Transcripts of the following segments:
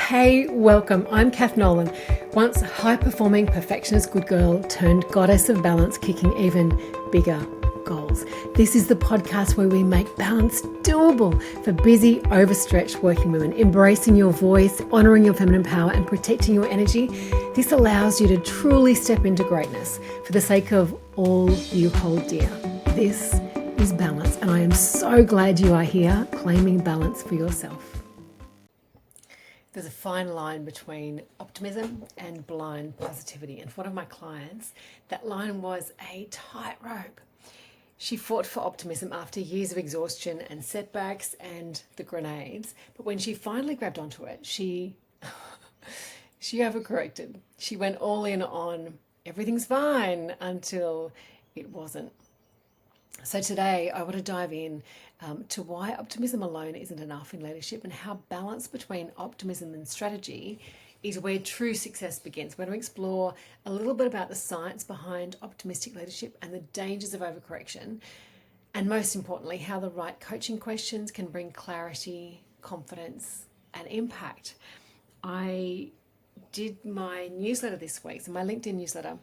Hey, welcome. I'm Kath Nolan, once high-performing perfectionist good girl turned goddess of balance, kicking even bigger goals. This is the podcast where we make balance doable for busy, overstretched working women, embracing your voice, honoring your feminine power, and protecting your energy. This allows you to truly step into greatness for the sake of all you hold dear. This is balance, and I am so glad you are here claiming balance for yourself. There's a fine line between optimism and blind positivity. And for one of my clients, that line was a tightrope. She fought for optimism after years of exhaustion and setbacks and the grenades. But when she finally grabbed onto it, she overcorrected. She went all in on everything's fine until it wasn't. So today I want to dive in to why optimism alone isn't enough in leadership and how balance between optimism and strategy is where true success begins. We're going to explore a little bit about the science behind optimistic leadership and the dangers of overcorrection, and most importantly, how the right coaching questions can bring clarity, confidence, and impact. I did my newsletter this week, so my LinkedIn newsletter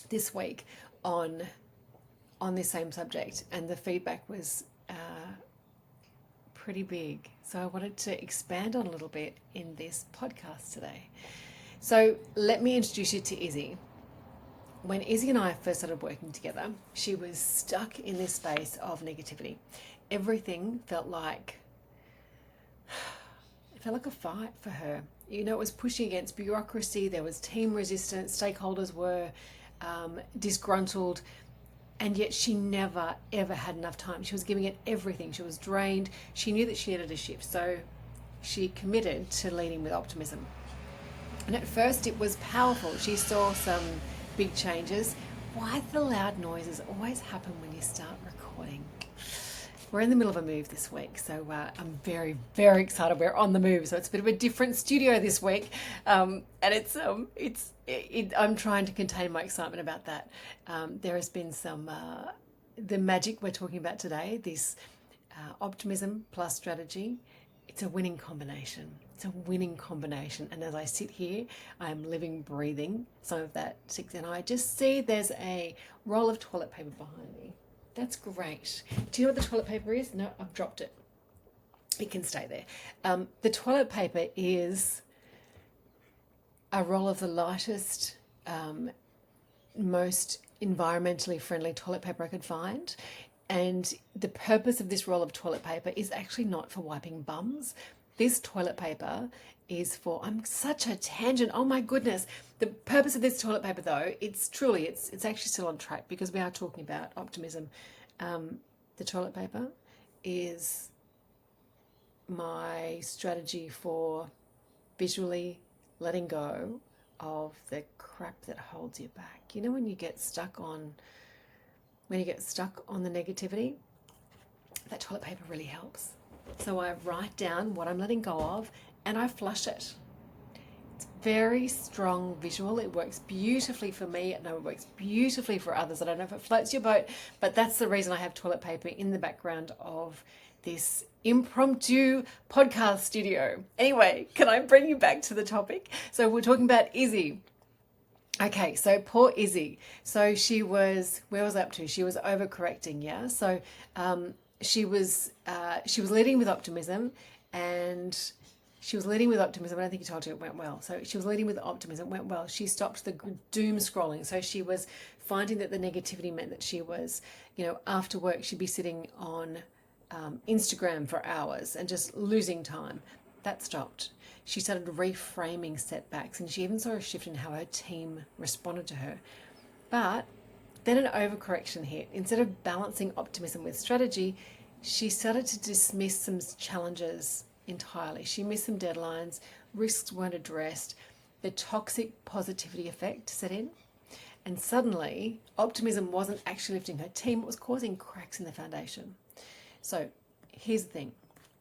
this week on this same subject, and the feedback was pretty big. So I wanted to expand on a little bit in this podcast today. So let me introduce you to Izzy. When Izzy and I first started working together, she was stuck in this space of negativity. Everything felt like a fight for her. You know, it was pushing against bureaucracy. There was team resistance. Stakeholders were disgruntled. And yet she never, ever had enough time. She was giving it everything. She was drained. She knew that she needed a shift. So she committed to leading with optimism. And at first it was powerful. She saw some big changes. Why the loud noises always happen when you start recording? We're in the middle of a move this week, so I'm very, very excited. We're on the move, so it's a bit of a different studio this week, and I'm trying to contain my excitement about that. There has been some the magic we're talking about today. This optimism plus strategy. It's a winning combination. It's a winning combination, and as I sit here, I'm living, breathing some of that. And I just see there's a roll of toilet paper behind me. That's great. Do you know what the toilet paper is? No, I've dropped it. It can stay there. The toilet paper is a roll of the lightest, most environmentally friendly toilet paper I could find. And the purpose of this roll of toilet paper is actually not for wiping bums. This toilet paper is for, I'm such a tangent, oh my goodness. The purpose of this toilet paper though, it's actually still on track because we are talking about optimism. The toilet paper is my strategy for visually letting go of the crap that holds you back. You know, when you get stuck on the negativity, that toilet paper really helps. So I write down what I'm letting go of and I flush it. It's very strong visual. It works beautifully for me. I know it works beautifully for others. I don't know if it floats your boat, but that's the reason I have toilet paper in the background of this impromptu podcast studio. Anyway, can I bring you back to the topic? So we're talking about Izzy. Okay, so poor Izzy. So she was, where was I up to? She was overcorrecting, yeah? So she was leading with optimism, and she was leading with optimism. I don't think you told her it went well. So she was leading with optimism, it went well. She stopped the doom scrolling. So she was finding that the negativity meant that she was, after work, she'd be sitting on Instagram for hours and just losing time. That stopped. She started reframing setbacks, and she even saw a shift in how her team responded to her. But then an overcorrection hit. Instead of balancing optimism with strategy, she started to dismiss some challenges entirely. She missed some deadlines, risks weren't addressed, the toxic positivity effect set in, and suddenly optimism wasn't actually lifting her team, it was causing cracks in the foundation. So here's the thing.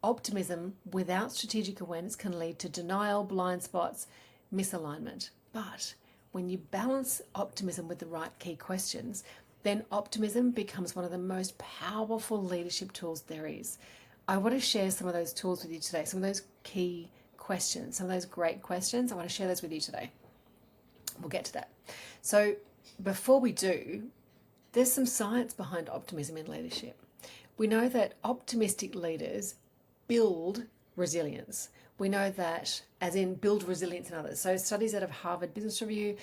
Optimism without strategic awareness can lead to denial, blind spots, misalignment. But when you balance optimism with the right key questions, then optimism becomes one of the most powerful leadership tools there is. I want to share some of those tools with you today, some of those key questions, some of those great questions. I want to share those with you today. We'll get to that. So before we do, there's some science behind optimism in leadership. We know that optimistic leaders build resilience. We know that, as in build resilience in others. So studies out of Harvard Business Review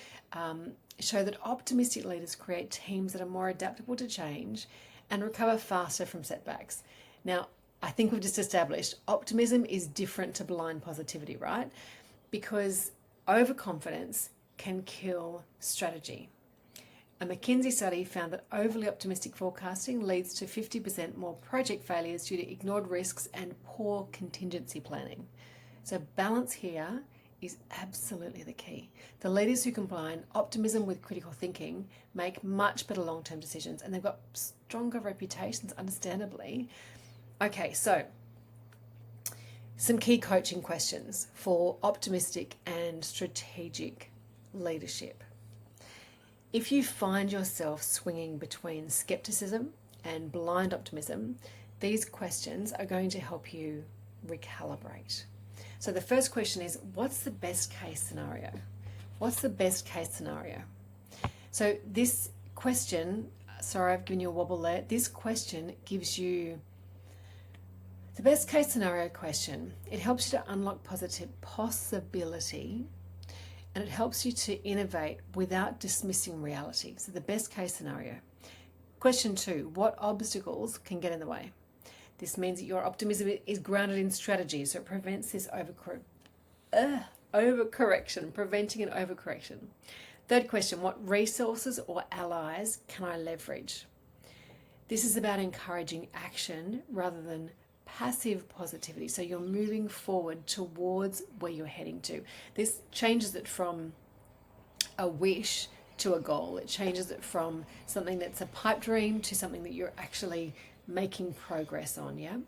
show that optimistic leaders create teams that are more adaptable to change and recover faster from setbacks. Now, I think we've just established optimism is different to blind positivity, right? Because overconfidence can kill strategy. A McKinsey study found that overly optimistic forecasting leads to 50% more project failures due to ignored risks and poor contingency planning. So balance here is absolutely the key. The leaders who combine optimism with critical thinking make much better long-term decisions, and they've got stronger reputations, understandably. Okay, so some key coaching questions for optimistic and strategic leadership. If you find yourself swinging between skepticism and blind optimism, these questions are going to help you recalibrate. So the first question is, what's the best case scenario? What's the best case scenario? So this question, sorry, I've given you a wobble there. This question gives you the best case scenario question. It helps you to unlock positive possibility, and it helps you to innovate without dismissing reality. So the best case scenario. Question 2, what obstacles can get in the way? This means that your optimism is grounded in strategy, so it prevents this overcorrection, preventing an overcorrection. Third question, what resources or allies can I leverage? This is about encouraging action rather than passive positivity. So you're moving forward towards where you're heading to. This changes it from a wish to a goal. It changes it from something that's a pipe dream to something that you're actually making progress on, yeah?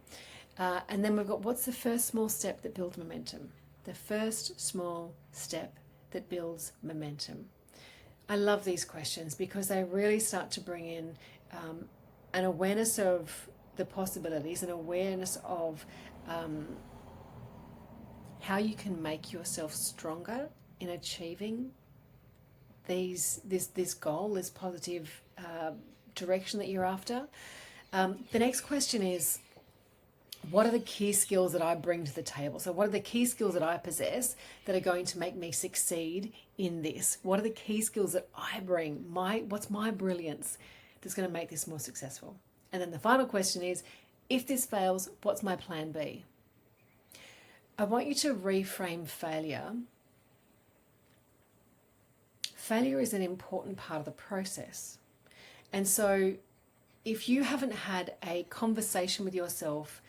And then we've got, what's the first small step that builds momentum? The first small step that builds momentum. I love these questions because they really start to bring in an awareness of the possibilities, an awareness of how you can make yourself stronger in achieving this goal, this positive direction that you're after. The next question is, what are the key skills that I bring to the table? So what are the key skills that I possess that are going to make me succeed in this? What are the key skills that I bring? What's my brilliance that's going to make this more successful? And then the final question is, if this fails, what's my plan B? I want you to reframe failure. Failure is an important part of the process. And so if you haven't had a conversation with yourself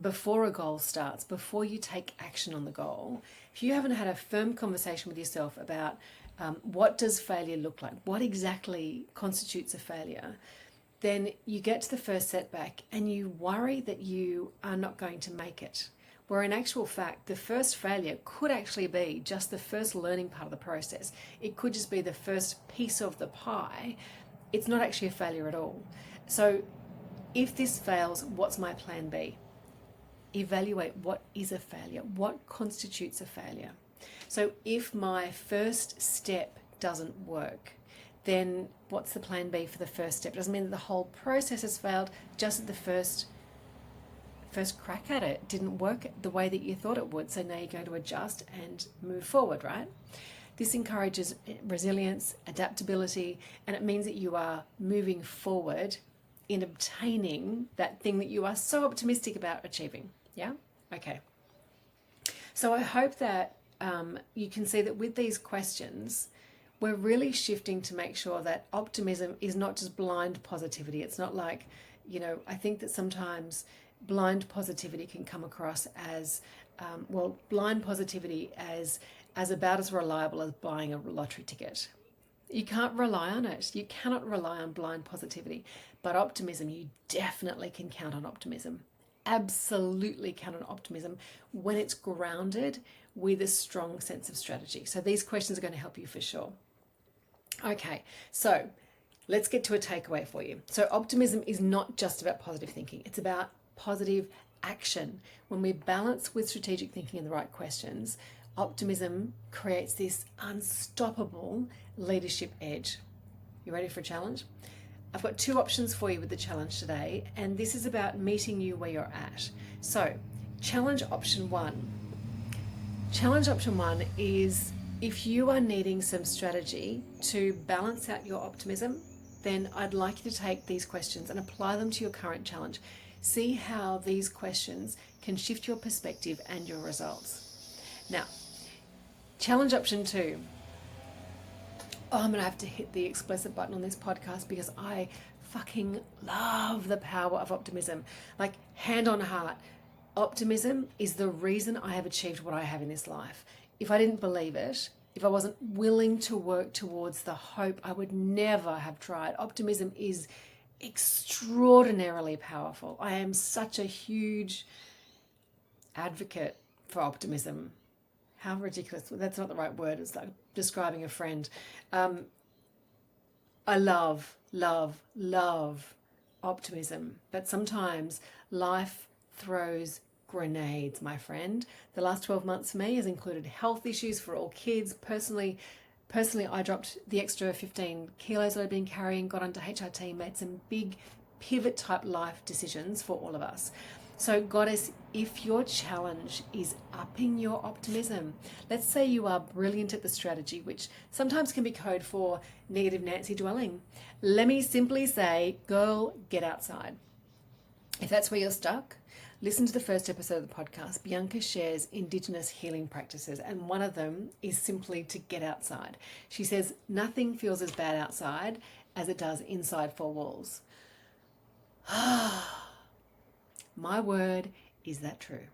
before a goal starts, before you take action on the goal, if you haven't had a firm conversation with yourself about what does failure look like, what exactly constitutes a failure, then you get to the first setback and you worry that you are not going to make it. Where in actual fact, the first failure could actually be just the first learning part of the process. It could just be the first piece of the pie. It's not actually a failure at all. So if this fails, what's my plan B? Evaluate what is a failure, what constitutes a failure. So if my first step doesn't work, then what's the plan B for the first step? It doesn't mean that the whole process has failed, just that the first crack at it didn't work the way that you thought it would. So now you're going to adjust and move forward, right? This encourages resilience, adaptability, and it means that you are moving forward in obtaining that thing that you are so optimistic about achieving. Yeah? Okay. So I hope that you can see that with these questions, we're really shifting to make sure that optimism is not just blind positivity. It's not like, I think that sometimes blind positivity can come across as, blind positivity as about as reliable as buying a lottery ticket. You can't rely on it. You cannot rely on blind positivity. But optimism, you definitely can count on optimism. Absolutely count on optimism when it's grounded with a strong sense of strategy. So these questions are going to help you for sure. Okay, so let's get to a takeaway for you. So optimism is not just about positive thinking. It's about positive action, when we balance with strategic thinking and the right questions, optimism creates this unstoppable leadership edge. You ready for a challenge? I've got 2 options for you with the challenge today, and this is about meeting you where you're at. So, challenge option 1. Challenge option 1 is, if you are needing some strategy to balance out your optimism, then I'd like you to take these questions and apply them to your current challenge. See how these questions can shift your perspective and your results. Now, challenge option 2. Oh, I'm going to have to hit the explicit button on this podcast because I fucking love the power of optimism. Like, hand on heart, optimism is the reason I have achieved what I have in this life. If I didn't believe it, if I wasn't willing to work towards the hope, I would never have tried. Optimism is extraordinarily powerful. I am such a huge advocate for optimism. How ridiculous. That's not the right word. It's like describing a friend. I love optimism. But sometimes life throws grenades, my friend. The last 12 months for me has included health issues for all kids. Personally, I dropped the extra 15 kilos that I've been carrying, got onto HRT, made some big pivot type life decisions for all of us. So Goddess, if your challenge is upping your optimism, let's say you are brilliant at the strategy, which sometimes can be code for negative Nancy dwelling. Let me simply say, girl, get outside. If that's where you're stuck, listen to the first episode of the podcast. Bianca shares Indigenous healing practices, and one of them is simply to get outside. She says nothing feels as bad outside as it does inside 4 walls. My word, is that true?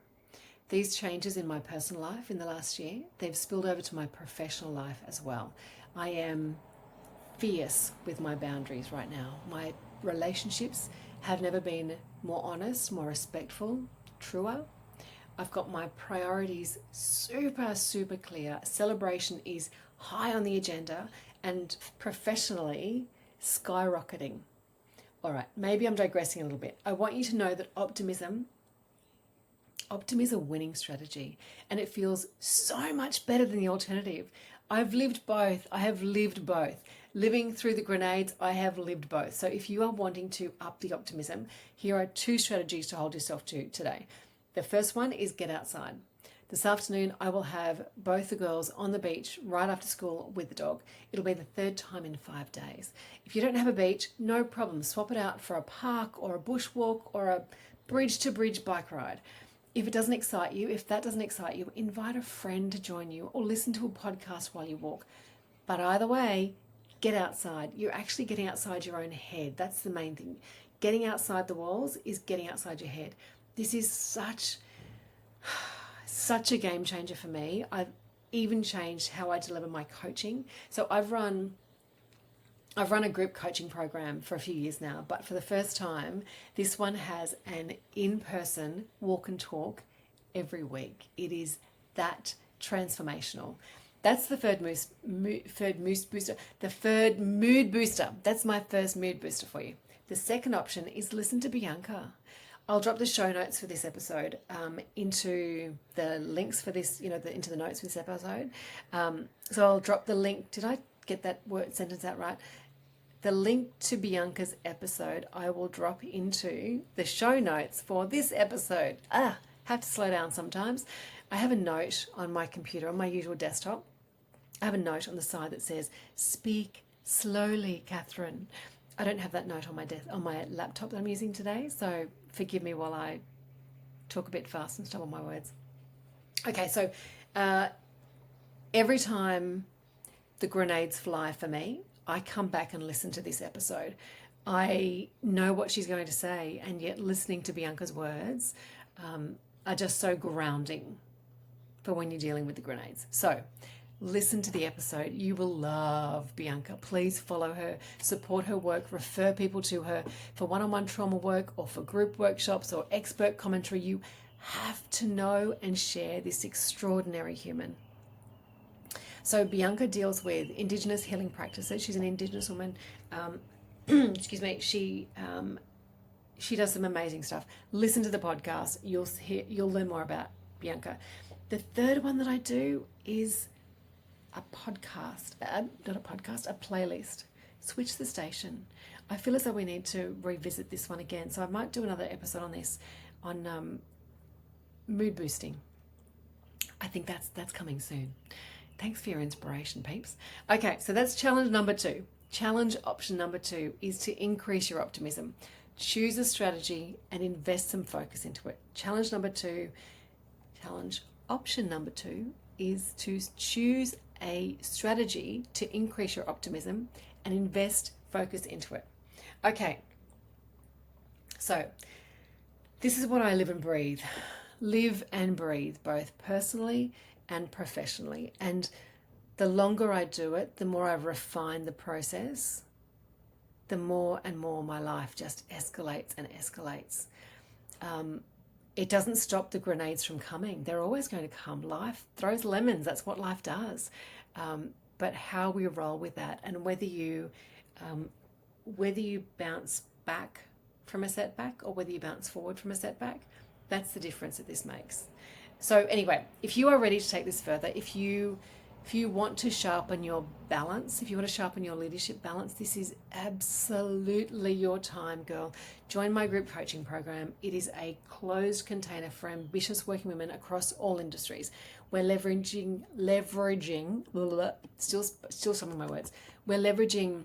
These changes in my personal life in the last year, they've spilled over to my professional life as well. I am fierce with my boundaries right now. My relationships have never been more honest, more respectful, truer. I've got my priorities super clear. Celebration is high on the agenda, and professionally skyrocketing. All right, maybe I'm digressing a little bit. I want you to know that optimism is a winning strategy, and it feels so much better than the alternative. I've lived both. I have lived both. Living through the grenades, I have lived both. So if you are wanting to up the optimism, here are 2 strategies to hold yourself to today. The first one is get outside. This afternoon, I will have both the girls on the beach right after school with the dog. It'll be the 3rd time in 5 days. If you don't have a beach, no problem. Swap it out for a park or a bushwalk or a bridge-to-bridge bike ride. If that doesn't excite you, invite a friend to join you or listen to a podcast while you walk. But either way, get outside. You're actually getting outside your own head. That's the main thing. Getting outside the walls is getting outside your head. This is such a game changer for me. I've even changed how I deliver my coaching. So I've run a group coaching program for a few years now, but for the first time, this one has an in-person walk and talk every week. It is that transformational. That's the third mood booster. That's my first mood booster for you. The second option is listen to Bianca. I'll drop the show notes for this episode into the links for this, into the notes for this episode. So I'll drop the link. Did I get that sentence out right? The link to Bianca's episode I will drop into the show notes for this episode. Have to slow down sometimes. I have a note on my computer, on my usual desktop. I have a note on the side that says, "Speak slowly, Catherine." I don't have that note on my laptop that I'm using today, so forgive me while I talk a bit fast and stumble my words. Okay, so every time the grenades fly for me, I come back and listen to this episode. I know what she's going to say, and yet listening to Bianca's words are just so grounding for when you're dealing with the grenades. So listen to the episode. You will love Bianca. Please follow her, support her work, refer people to her for one-on-one trauma work or for group workshops or expert commentary. You have to know and share this extraordinary human. So Bianca deals with Indigenous healing practices. She's an Indigenous woman. Excuse me. She She does some amazing stuff. Listen to the podcast. You'll learn more about Bianca. The third one that I do is a podcast, not a podcast, a playlist. Switch the station. I feel as though we need to revisit this one again. So I might do another episode on this, on mood boosting. I think that's coming soon. Thanks for your inspiration, peeps. Okay, so that's challenge number 2. Challenge option number 2 is to increase your optimism. Choose a strategy and invest some focus into it. Challenge option number 2 is to choose a strategy to increase your optimism and invest focus into it. Okay, so this is what I live and breathe. Live and breathe, both personally and professionally. And the longer I do it, the more I refine the process, the more and more my life just escalates and escalates. It doesn't stop the grenades from coming. They're always going to come. Life throws lemons. That's what life does. But how we roll with that, and whether you bounce back from a setback or whether you bounce forward from a setback, that's the difference that this makes. So anyway, if you are ready to take this further, if you want to sharpen your balance, if you want to sharpen your leadership balance, this is absolutely your time, girl. Join my group coaching program. It is a closed container for ambitious working women across all industries. We're leveraging, still some of my words. We're leveraging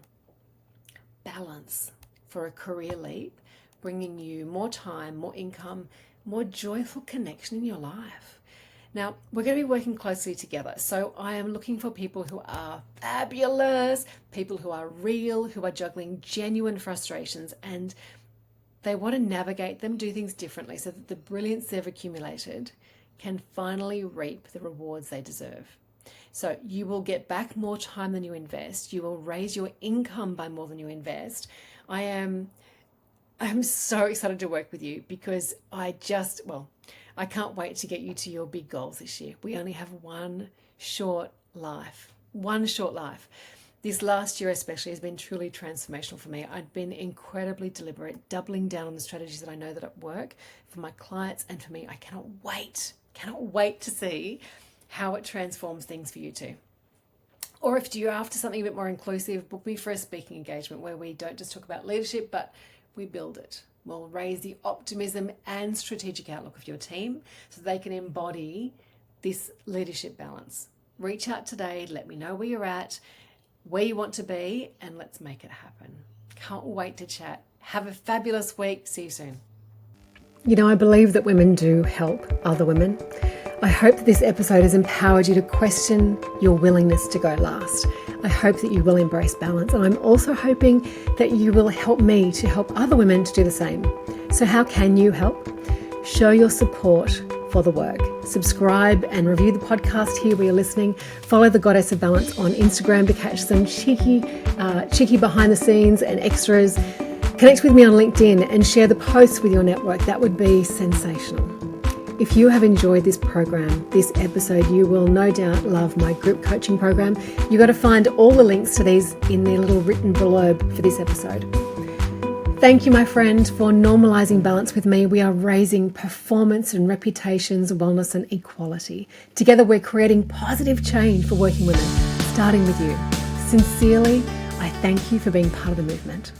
balance for a career leap, bringing you more time, more income, more joyful connection in your life. Now, we're going to be working closely together. So I am looking for people who are fabulous, people who are real, who are juggling genuine frustrations, and they want to navigate them, do things differently so that the brilliance they've accumulated can finally reap the rewards they deserve. So you will get back more time than you invest. You will raise your income by more than you invest. I'm so excited to work with you because I can't wait to get you to your big goals this year. We only have one short life. This last year especially has been truly transformational for me. I've been incredibly deliberate, doubling down on the strategies that I know that work for my clients and for me. I cannot wait to see how it transforms things for you too. Or if you're after something a bit more inclusive, book me for a speaking engagement where we don't just talk about leadership, but we build it. We'll raise the optimism and strategic outlook of your team so they can embody this leadership balance. Reach out today, let me know where you're at, where you want to be, and let's make it happen. Can't wait to chat. Have a fabulous week. See you soon. You know, I believe that women do help other women. I hope that this episode has empowered you to question your willingness to go last. I hope that you will embrace balance, and I'm also hoping that you will help me to help other women to do the same. So how can you help? Show your support for the work. Subscribe and review the podcast here where you're listening. Follow the Goddess of Balance on Instagram to catch some cheeky behind the scenes and extras. Connect with me on LinkedIn and share the posts with your network. That would be sensational. If you have enjoyed this program, this episode, you will no doubt love my group coaching program. You got to find all the links to these in the little written blurb for this episode. Thank you, my friend, for normalizing balance with me. We are raising performance and reputations, wellness and equality. Together, we're creating positive change for working women, starting with you. Sincerely, I thank you for being part of the movement.